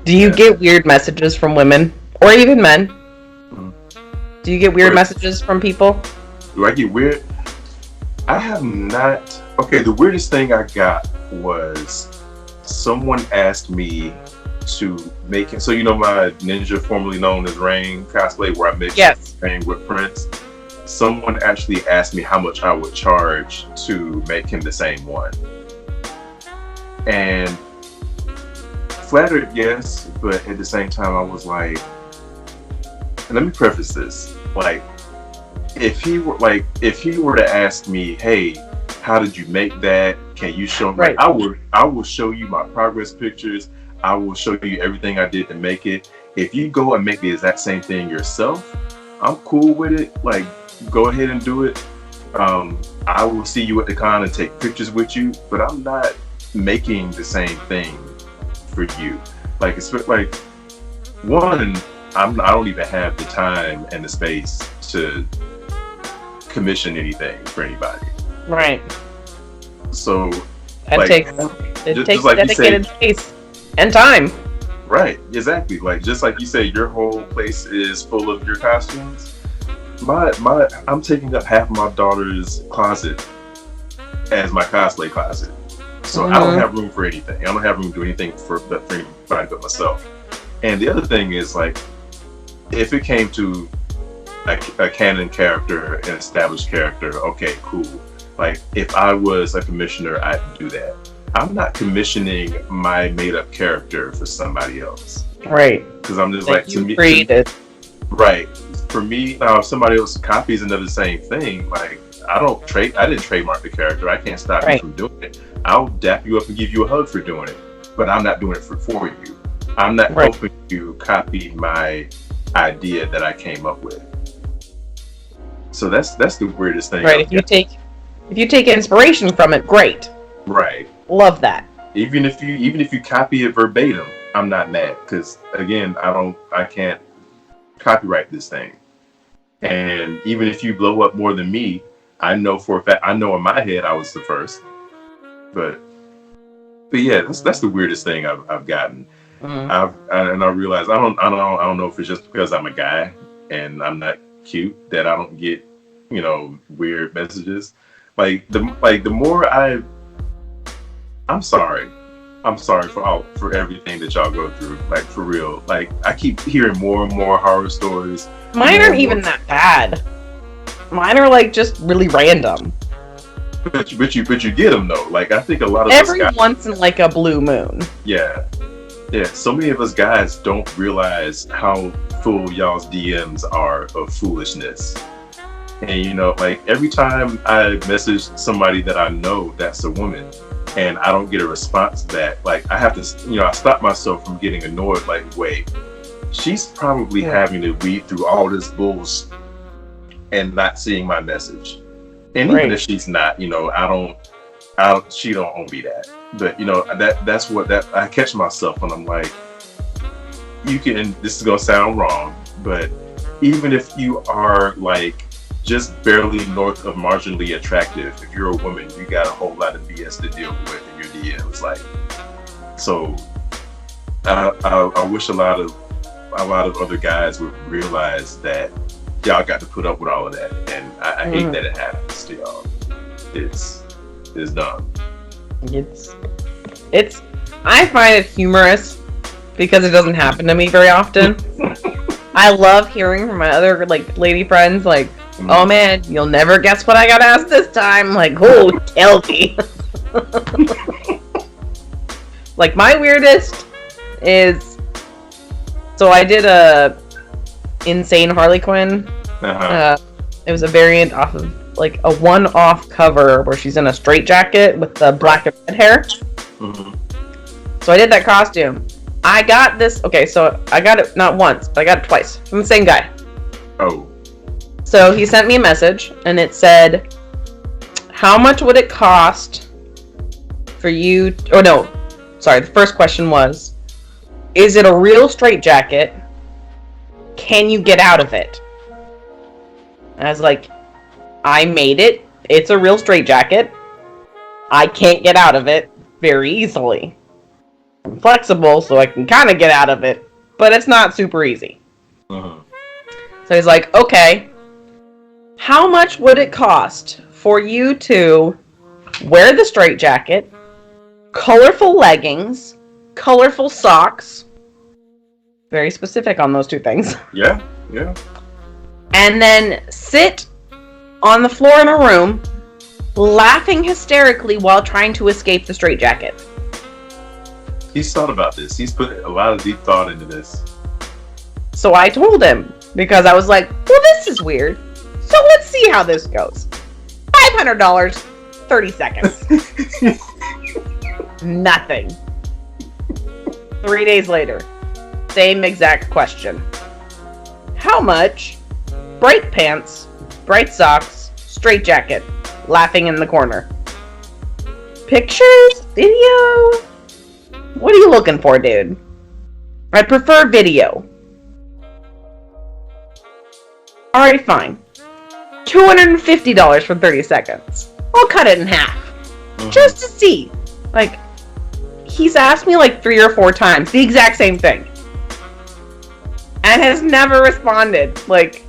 Do you Yeah. get weird messages from women or even men? Mhm. Do you get weird But messages from people? do I get weird? I have not. Okay, the weirdest thing I got was someone asked me to make it. So you know my ninja, formerly known as Rain cosplay, where I mix Yes. Rain with Prince. Someone actually asked me how much I would charge to make him the same one, and flattered, yes, but at the same time, I was like, let me preface this, like, if he were to ask me, hey, how did you make that? Can you show me? Like, Right. I will show you my progress pictures. I will show you everything I did to make it. If you go and make the exact same thing yourself, I'm cool with it. Like, go ahead and do it. I will see you at the con and take pictures with you, but I'm not making the same thing for you. Like, it's like one, I don't even have the time and the space to commission anything for anybody. Right. So, That like, takes it just takes like you say, dedicated space and time. right? Exactly. Like, just like you say, your whole place is full of your costumes. I'm taking up half of my daughter's closet as my cosplay closet. So I don't Mm-hmm. have room for anything. I don't have room to do anything for anybody but myself. And the other thing is, like, if it came to a canon character, an established character, okay, cool. Like, if I was a commissioner, I'd do that. I'm not commissioning my made-up character for somebody else, Right. because I'm just That like, you created. right. For me, now if somebody else copies another same thing, like, I didn't trademark the character. I can't stop you Right. from doing it. I'll dap you up and give you a hug for doing it, but I'm not doing it for you. I'm not Right. helping you copy my idea that I came up with. So that's the weirdest thing Right. I've got. If you take inspiration from it, great. Right. Love that. Even if you copy it verbatim, I'm not mad, because again, I can't copyright this thing. And even if you blow up more than me, I know for a fact, I know in my head I was the first. But yeah, that's the weirdest thing I've gotten. Mm. And I realize I don't know if it's just because I'm a guy and I'm not cute that I don't get, weird messages. The more I'm sorry. I'm sorry for everything that y'all go through. Like, for real. Like, I keep hearing more and more horror stories. Mine More aren't and more. even that bad. Mine are like just really random. But you get them though. Like, I think a lot of us Every guys, once in like a blue moon. yeah, yeah. So many of us guys don't realize how full y'all's DMs are of foolishness. And like, every time I message somebody that I know that's a woman, and I don't get a response back, like, I have to, I stop myself from getting annoyed. Like, wait, she's probably having to weed through all this bullshit and not seeing my message. And even if she's not, she don't owe me that. But that's what I catch myself when I'm like, this is gonna sound wrong, but even if you are like just barely north of marginally attractive, if you're a woman, you got a whole lot of BS to deal with in your DMs. Like, so I wish a lot of other guys would realize that y'all got to put up with all of that, and I hate that it happens to y'all. It's dumb. It's I find it humorous because it doesn't happen to me very often. I love hearing from my other like lady friends, like, oh man, you'll never guess what I got asked this time. Like, oh, tell me. Like, my weirdest is, so I did a insane Harley Quinn. It was a variant off of like a one-off cover where she's in a straitjacket with the black and red hair. Mm-hmm. So I did that costume. I got this. Okay, so I got it not once, but I got it twice from the same guy. Oh. So he sent me a message, and it said, "How much would it cost for you?" Oh no, sorry. The first question was, "Is it a real straitjacket? Can you get out of it?" And I was like, "I made it. It's a real straitjacket. I can't get out of it very easily." I'm flexible, so I can kind of get out of it, but it's not super easy. Uh-huh. So he's like, okay, how much would it cost for you to wear the straitjacket, colorful leggings, colorful socks, very specific on those two things. Yeah. And then sit on the floor in a room, laughing hysterically while trying to escape the straitjacket. He's thought about this. He's put a lot of deep thought into this. So I told him, because I was like, well, this is weird. So let's see how this goes. $500, 30 seconds. Nothing. 3 days later, same exact question. How much? Bright pants, bright socks, straitjacket, laughing in the corner. Pictures? Video? What are you looking for, dude? I prefer video. Alright, fine. $250 for 30 seconds. I'll cut it in half. Just to see. Like, he's asked me like 3 or 4 times the exact same thing. And has never responded. Like,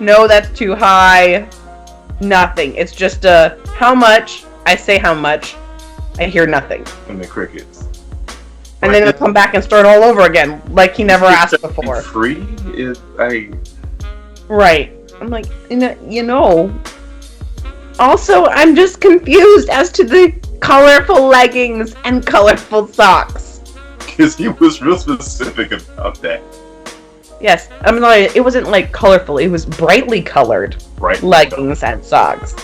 no, that's too high. Nothing. It's just how much? I say how much. I hear nothing. And the crickets. And then he'll come back and start all over again, like he never asked before. Free? Right. I'm like, you know. Also, I'm just confused as to the colorful leggings and colorful socks. Because he was real specific about that. Yes. I mean, like, it wasn't like colorful. It was brightly colored leggings and socks.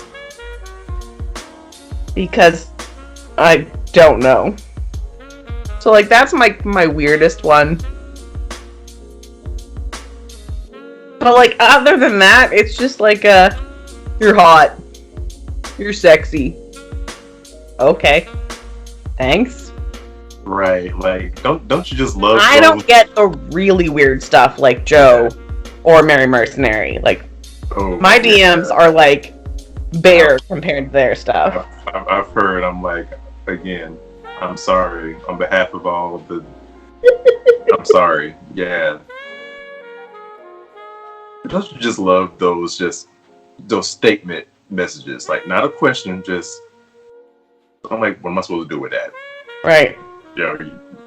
Because I don't know. So, like, that's my weirdest one. But, like, other than that, it's just like, you're hot. You're sexy. Okay. Thanks. Right, like, don't you just love I don't get the really weird stuff like Joe or Mary Mercenary. Like, my DMs are, like, bare compared to their stuff. I've heard, I'm like, again, I'm sorry on behalf of all of the... I'm sorry, yeah. Don't you just love those statement messages? Like, not a question, just... I'm like, what am I supposed to do with that? Right. Yeah.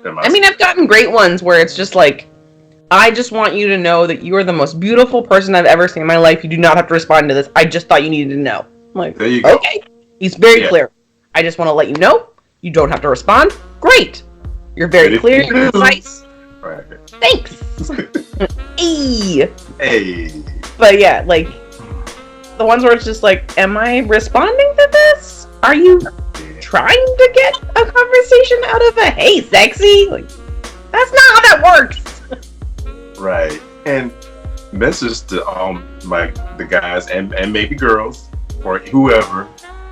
I mean, I've gotten great ones where it's just like, I just want you to know that you are the most beautiful person I've ever seen in my life. You do not have to respond to this. I just thought you needed to know. I'm like, there you go. Okay. He's very clear. I just want to let you know. You don't have to respond. Great. You're very clear and concise. Right. Thanks. Hey. Hey. But yeah, like, the ones where it's just like, am I responding to this? Are you trying to get a conversation out of a hey sexy? Like, that's not how that works. Right. And message to the guys and maybe girls or whoever,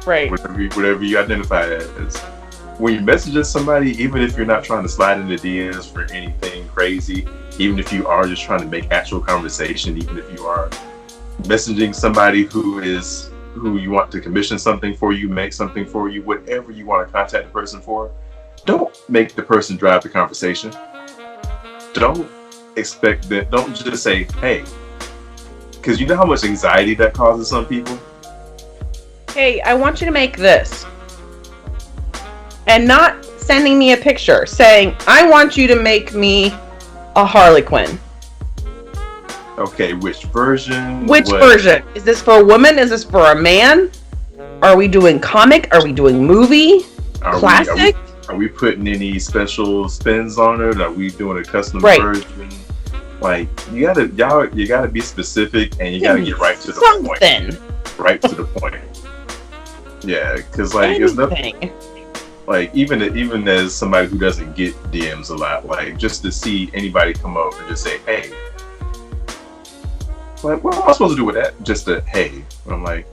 right, whatever you identify as, when you message somebody, even if you're not trying to slide into DMs for anything crazy, even if you are just trying to make actual conversation, even if you are messaging somebody who you want to commission something for you, make something for you, whatever you want to contact the person for, don't make the person drive the conversation. Don't expect that. Don't just say, hey, because you know how much anxiety that causes some people. Hey, I want you to make this. And not sending me a picture saying, I want you to make me a Harley Quinn. Okay, which version? Which version? Is this for a woman? Is this for a man? Are we doing comic? Are we doing movie? Classic? Are we putting any special spins on it? Are we doing a custom version? Like, you gotta be specific, and you gotta get right to the point. Right to the point. Yeah, because like it's nothing. Like even as somebody who doesn't get DMs a lot, like just to see anybody come up and just say, hey. Like, what am I supposed to do with that? Just a hey. I'm like,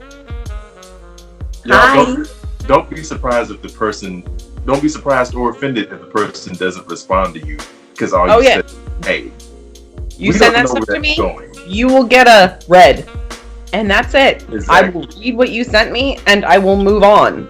y'all don't be surprised if the person, don't be surprised or offended if the person doesn't respond to you because all you said, hey. You send that stuff to me, you will get a red, and that's it. Exactly. I will read what you sent me, and I will move on.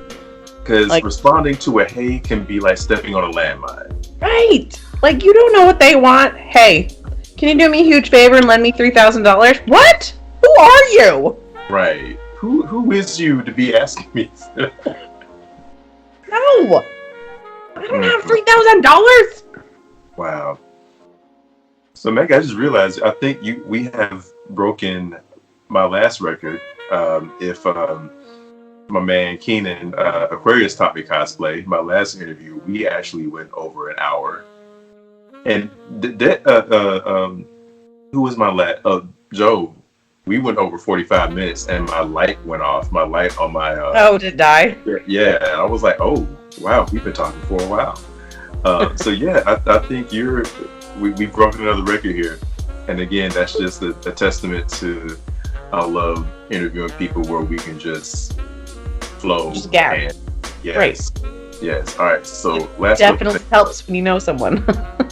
Because Like, responding to a hey can be like stepping on a landmine. right. Like, you don't know what they want. Hey, can you do me a huge favor and lend me $3,000? What? Who are you? Right. Who is you to be asking me? No. I don't have $3,000. Wow. So Meg, I just realized I think we have broken my last record. If my man Keenan Aquarius taught me cosplay, my last interview, we actually went over an hour. And who was my Joe? We went over 45 minutes, and my light went off. My light on my Did it die? Yeah, and I was like, oh wow, we've been talking for a while. So yeah, I think we've broken another record here, and again, that's just a testament to I love interviewing people where we can just flow. Just gab. Yes. Right. Yes. All right. So last definitely helps when you know someone.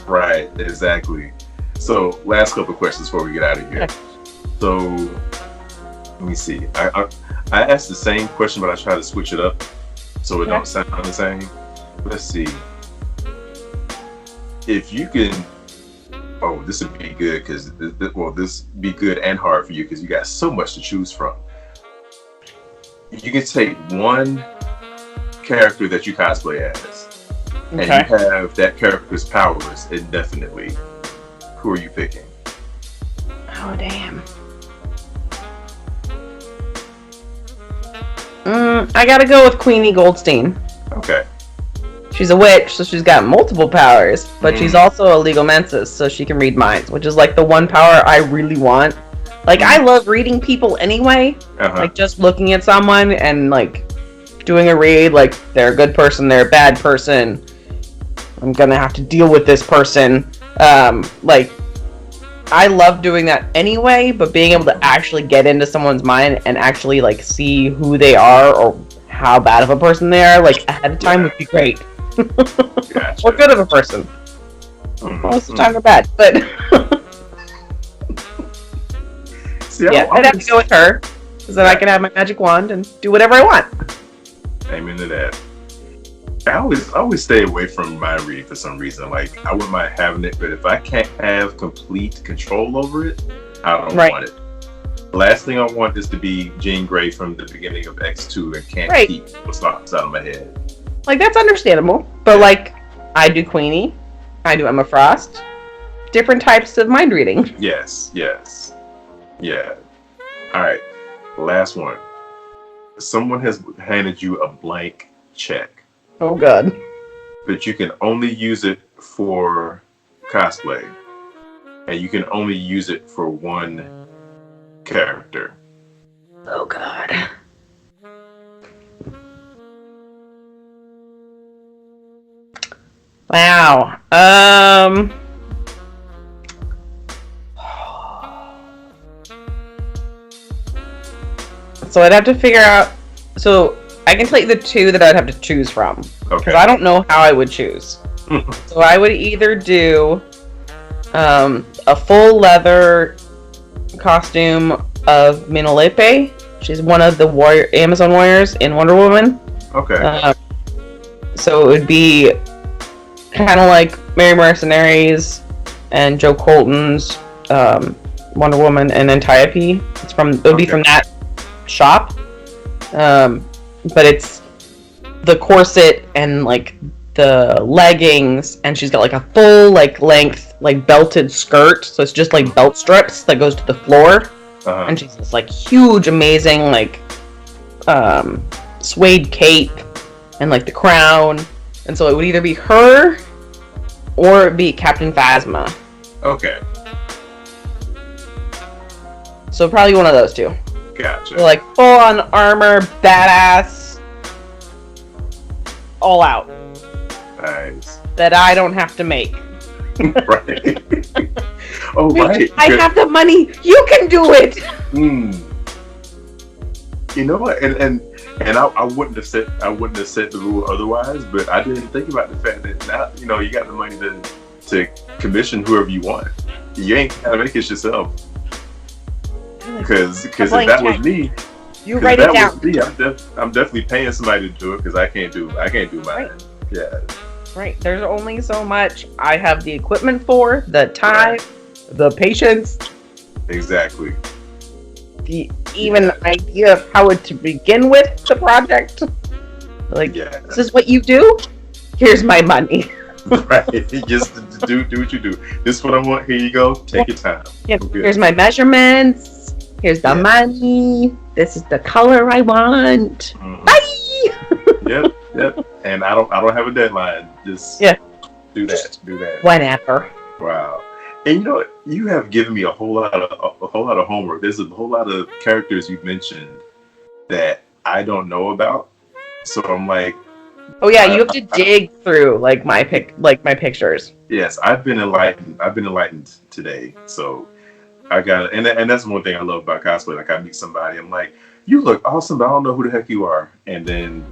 Right. Exactly. So last couple of questions before we get out of here. Okay. So let me see. I asked the same question, but I try to switch it up so it don't sound the same. Let's see. If you can, this would be good because this be good and hard for you because you got so much to choose from. You can take one character that you cosplay as, and you have that character's powers indefinitely. Who are you picking? Oh damn. I gotta go with Queenie Goldstein. Okay. She's a witch, so she's got multiple powers, but she's also a legal mensis, so she can read minds, which is like the one power I really want. Like, I love reading people anyway. Like, just looking at someone and, like, doing a read, like, they're a good person, they're a bad person. I'm gonna have to deal with this person. Like, I love doing that anyway, but being able to actually get into someone's mind and actually, like, see who they are or how bad of a person they are, like, ahead of time would be great. Gotcha. Or good of a person. Most of the time they're bad, but... See, I'd have to go with her, because then I can have my magic wand and do whatever I want. Amen to that. I always stay away from mind reading for some reason. Like, I wouldn't mind having it, but if I can't have complete control over it, I don't want it. The last thing I want is to be Jean Grey from the beginning of X2 and can't keep what's out of my head. Like, that's understandable, but like, I do Queenie, I do Emma Frost, different types of mind reading. Yes. Yeah. Alright, last one. Someone has handed you a blank check. Oh god. But you can only use it for cosplay. And you can only use it for one character. Oh god. Wow. So I'd have to figure out. So I can tell you the two that I'd have to choose from. Okay. Because I don't know how I would choose. So I would either do a full leather costume of Minolepe. She's one of the Amazon warriors in Wonder Woman. Okay. So it would be kind of like Merry Mercenaries and Joe Colton's Wonder Woman and Antiope. It would be from that shop. But it's the corset and like the leggings, and she's got like a full like length like belted skirt, so it's just like belt strips that goes to the floor. And she's this like huge amazing like suede cape and like the crown, and so it would either be her or it'd be Captain Phasma. Okay. So probably one of those two. Gotcha. So like full on armor, badass, all out. Nice. That I don't have to make. Right. Oh, right. I have the money. You can do it. You know what? And I wouldn't have set the rule otherwise, but I didn't think about the fact that now you got the money to commission whoever you want. You ain't gotta make it yourself. Because if that was me, You write it down. Me, I'm definitely paying somebody to do it because I can't do mine. Right. Yeah. Right. There's only so much I have the equipment for, the time, the patience. Exactly. The idea of how to begin with the project. Like, this is what you do? Here's my money. Right. Just do what you do. This is what I want. Here you go. Take your time. Yep. Here's my measurements. Here's the money. This is the color I want. Mm-hmm. Bye. Yep. And I don't have a deadline. Just do that. Whenever. Wow. And you know what? You have given me a whole lot of homework. There's a whole lot of characters you've mentioned that I don't know about. So I'm like, oh yeah, you have to dig through like my pictures. Yes, I've been enlightened today. So I got it. And that's one thing I love about cosplay. Like I meet somebody, I'm like, you look awesome, but I don't know who the heck you are. And then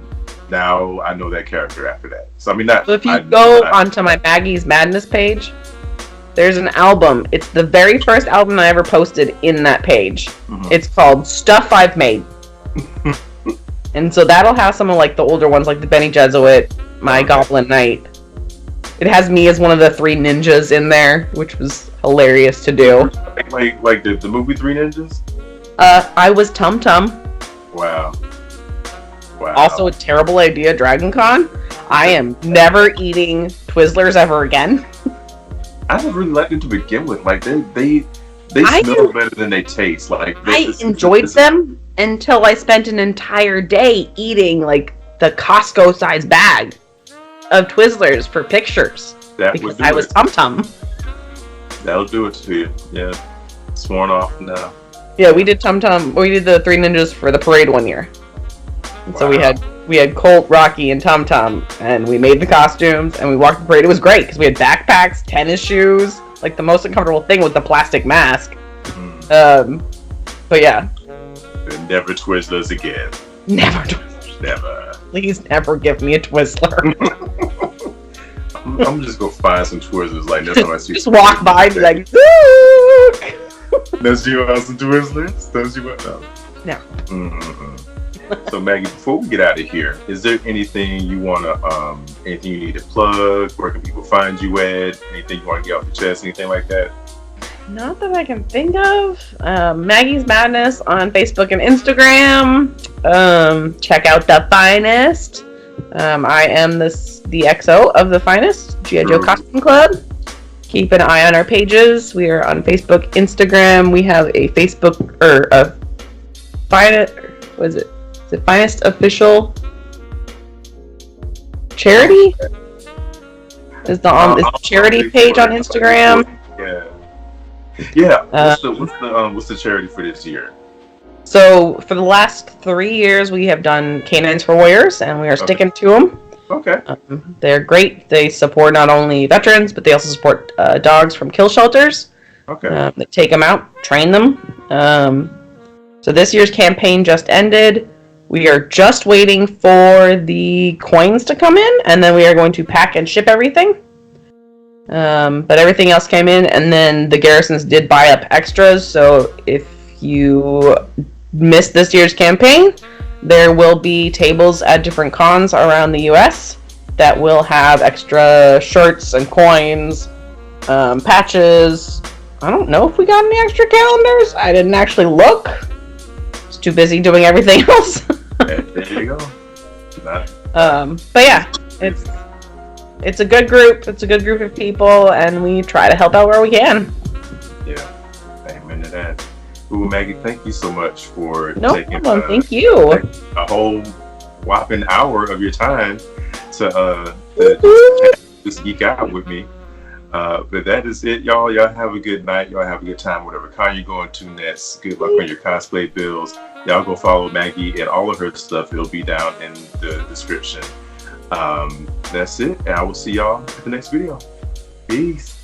now I know that character after that. So I mean, so if you go onto my Maggie's Madness page, there's an album. It's the very first album I ever posted in that page. Mm-hmm. It's called Stuff I've Made. And so that'll have some of like the older ones, like the Benny Jesuit, my Goblin Knight. It has me as one of the 3 ninjas in there, which was hilarious to do. Like the movie 3 Ninjas? I was Tum Tum. Wow. Also a terrible idea, Dragon Con. I am never eating Twizzlers ever again. I never really liked them to begin with. Like they smell better than they taste. Like I enjoyed them until I spent an entire day eating like the Costco size bag of Twizzlers for pictures. Because I was Tum Tum. That'll do it to you. Yeah. Sworn off now. Yeah, we did Tum Tum. We did the 3 Ninjas for the parade one year. And so we had Colt, Rocky, and Tum Tum, and we made the costumes, and we walked the parade. It was great because we had backpacks, tennis shoes. Like the most uncomfortable thing was the plastic mask. But yeah. Never Twizzlers again. Never Twizzlers. Never. Please never give me a Twizzler. I'm just gonna find some Twizzlers like next time I see. Just walk by and be like, look. Does you want some Twizzlers? Does you want no? No. Mm-hmm. So Maggie, before we get out of here, is there anything you anything you need to plug? Where can people find you at? Anything you want to get off your chest? Anything like that? Not that I can think of. Maggie's Madness on Facebook and Instagram. Check out The Finest. I am the XO of The Finest, G.I. Joe Costume Club. Keep an eye on our pages. We are on Facebook, Instagram. We have a Facebook Finest. What is it? Is it Finest Official Charity? Is the charity page on Instagram? Yeah. What's the charity for this year? So for the last 3 years, we have done Canines for Warriors, and we are sticking to them. Okay. They're great. They support not only veterans, but they also support dogs from kill shelters. Okay. They take them out, train them. So this year's campaign just ended. We are just waiting for the coins to come in, and then we are going to pack and ship everything. But everything else came in, and then the garrisons did buy up extras, so if you missed this year's campaign, there will be tables at different cons around the US that will have extra shirts and coins, patches. I don't know if we got any extra calendars. I didn't actually look. I was too busy doing everything else. There you go. But yeah, it's a good group. It's a good group of people, and we try to help out where we can. Yeah, amen to that. Ooh, Maggie, thank you so much for taking thank you. A whole whopping hour of your time to just geek out with me. But that is it, y'all. Y'all have a good night. Y'all have a good time, whatever con you're going to next. Good luck on your cosplay bills. Y'all go follow Maggie and all of her stuff. It'll be down in the description. That's it, and I will see y'all at the next video. Peace.